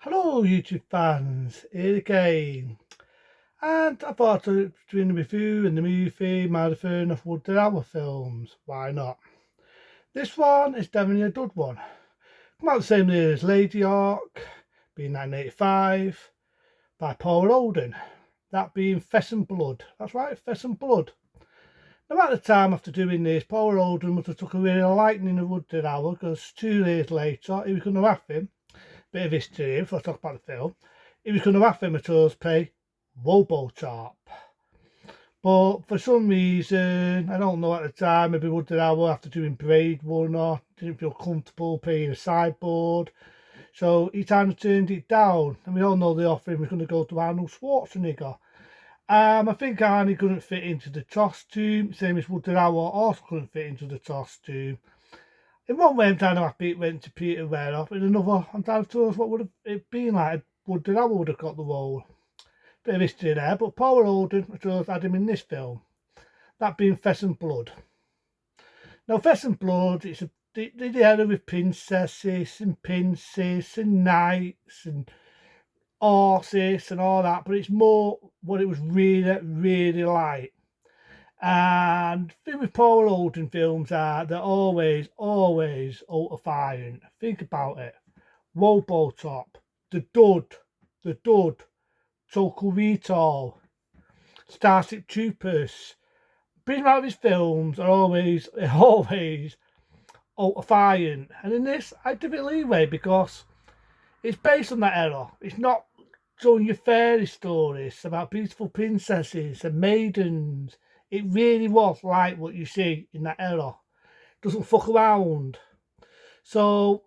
Hello YouTube fans, here again. And I thought of doing a review in the movie marathon of Wooded Hour films. Why not? This one is definitely a good one. Come out the same year as Lady Hawk, being 1985, by Paul Holden. That being Pheasant Blood. That's right, Pheasant Blood. Now at the time after doing this, Paul Holden must have took a really liking of Wooded Hour because 2 years later he was going to have him. Bit of history here before I talk about the film. He was going to have him at us play Robotop. But for some reason, I don't know at the time, maybe Wooded Hour after doing Braid One or didn't feel comfortable playing a sideboard. So he kind of turned it down. And we all know the offering was going to go to Arnold Schwarzenegger. I think Arnie couldn't fit into the costume, same as Wooded Hour also couldn't fit into the costume. In one way, I'm kind of happy it went to Peter Weir. In another, I'm kind of curious what would have it been like. Wooded Hour would have got the role. Bit of history there, but Paul Holden, I suppose, had him in this film. That being Pheasant Blood. Now, Pheasant Blood, it's the era with princesses and princes and knights and horses and all that, but it's more what it was really like. And the thing with Paul Holden films are they're always out of iron. Think about it. Robotop, The Dud, The Dud, Total Recall, Starship Troopers. Pretty much his films are always out of iron. And in this, I give it leeway because it's based on that era. It's not showing you fairy stories about beautiful princesses and maidens. It really was like what you see in that era. Doesn't fuck around. So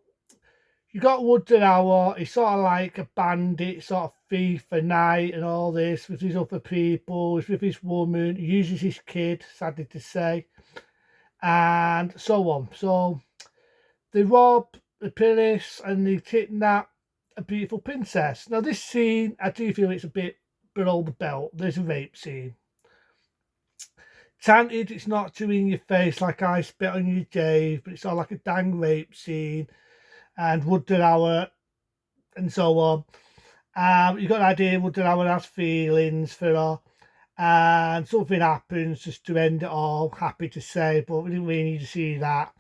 you got Wooded Hour, he's sort of like a bandit, sort of thief a night and all this with his other people, he's with his woman, he uses his kid, sadly to say, and so on. So they rob the palace and they kidnap a beautiful princess. Now this scene, I do feel it's a bit below the belt. There's a rape scene. Granted, it's not too in your face like I spit on you, Dave, but it's all like a dang rape scene and Wooded Hour and so on. You got an idea Wooded Hour has feelings for her, and something happens just to end it all. Happy to say, but we didn't really need to see that.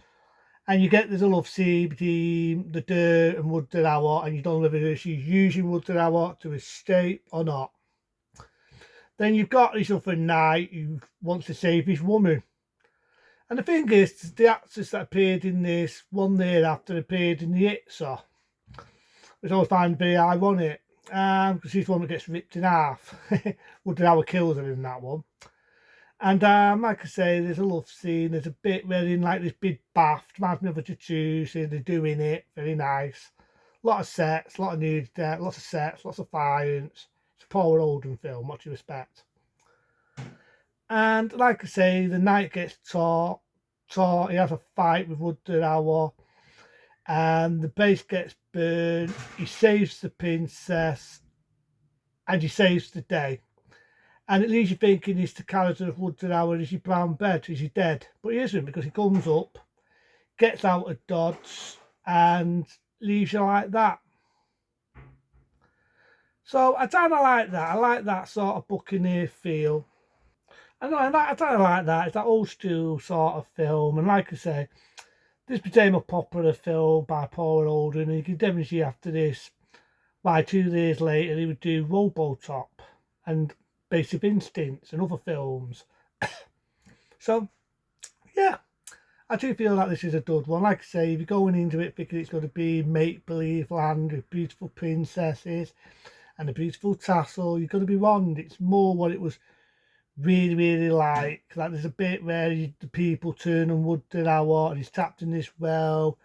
And you get there's a love scene between the Dirt and Wooded Hour, and you don't know whether she's using Wooded Hour to escape or not. Then you've got this other knight who wants to save his woman. And the thing is, the actress that appeared in this 1 year after appeared in the Itzer, which I always find very ironic, because she's the one that gets ripped in half. Wooded Hour kills her in that one. And like I say, there's a love scene. There's a bit where in like this big bath, reminds me of a jacuzzi. They're doing it, very nice. A lot of sets, a lot of nude there, lots of sets, lots of violence. It's a Paul Holden film, what do you expect? And like I say, the knight gets taught. He has a fight with Wooded Hour, and the base gets burned. He saves the princess, and he saves the day. And it leaves you thinking, is the character of Wooded Hour, is he brown bed? Is he dead? But he isn't, because he comes up, gets out of Dodds, and leaves you like that. So I kind of like that. I like that sort of Buccaneer feel. I kind of like that. It's that old school sort of film. And like I say, this became a popular film by Paul Holden. And you can definitely see after this, by 2 years later, he would do Robotop and Basic Instincts and other films. So, yeah, I do feel like this is a good one. Like I say, if you're going into it thinking it's going to be make believe land with beautiful princesses and a beautiful tassel, you're going to be wrong. It's more what it was really like. Like there's a bit where the people turn on Wooded Hour and he's trapped in this well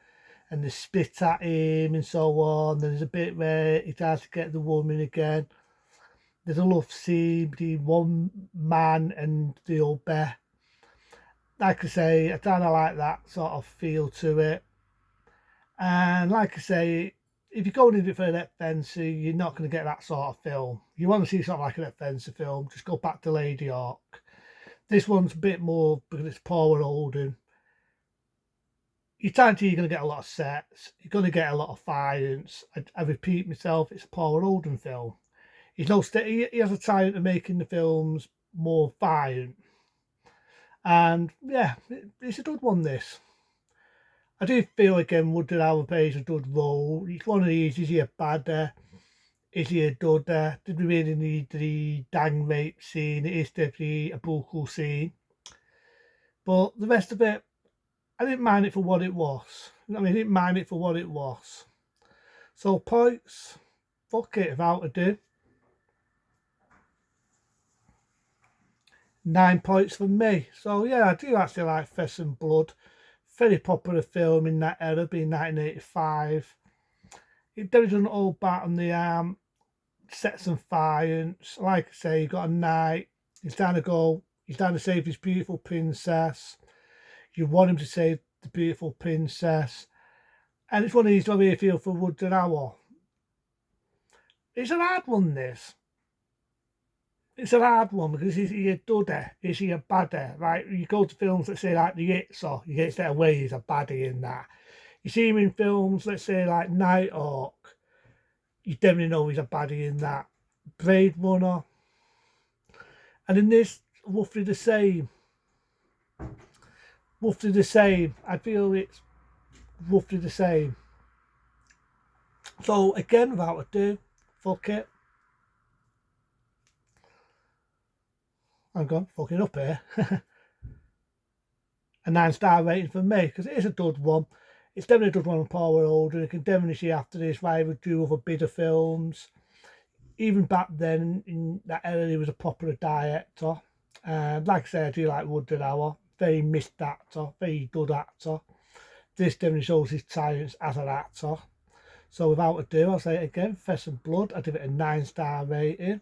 and they spit at him and so on. Then there's a bit where he tries to get the woman again. There's a love scene between one man and the old bear. Like I say, I kind of like that sort of feel to it. And like I say, if you're going into it for an adventure, you're not going to get that sort of film. You want to see something like an adventure film, just go back to Lady Hawk. This one's a bit more because it's Paul Holden. you guarantee you're going to get a lot of sets. You're going to get a lot of violence. I repeat myself, it's a Paul Holden film. He's no he has a talent of making the films more violent. And yeah, it's a good one, this. I do feel again Woodard Hour plays a good role. It's one of these, is he a badder? Is he a dudder? Did we really need the gang rape scene? It is definitely a brutal scene. But the rest of it, I didn't mind it for what it was. I didn't mind it for what it was. So points, fuck it, without ado. 9 points from me. So yeah, I do actually like Flesh and Blood. Very popular film in that era, being 1985. It doesn't hold back on the arm, set some violence. Like I say, you got a knight, he's down to go, he's down to save his beautiful princess. You want him to save the beautiful princess. And it's one of these where you feel for Woodard Hour. It's an hard one, this. It's a hard one because is he a dudder? Is he a badder? Right? You go to films that say like The Hitcher, you get straight away he's a baddie in that. You see him in films, let's say like Nighthawk, you definitely know he's a baddie in that. Blade Runner. And in this, roughly the same. Roughly the same. I feel it's roughly the same. So again, without ado, fuck it. I'm going fucking up here. A 9-star rating for me, because it is a good one. It's definitely a good one on Paul Holden. You can definitely see after this why he would do other bigger films. Even back then, in that era, he was a popular director. Like I said, I do like Woodard Hour. Very missed actor, very good actor. This definitely shows his talents as an actor. So without ado, I'll say it again, Flesh and Blood. I give it a 9-star rating.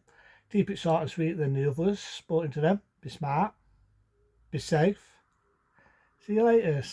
Keep it short and sweet than the others. Sporting to them. Be smart. Be safe. See you later.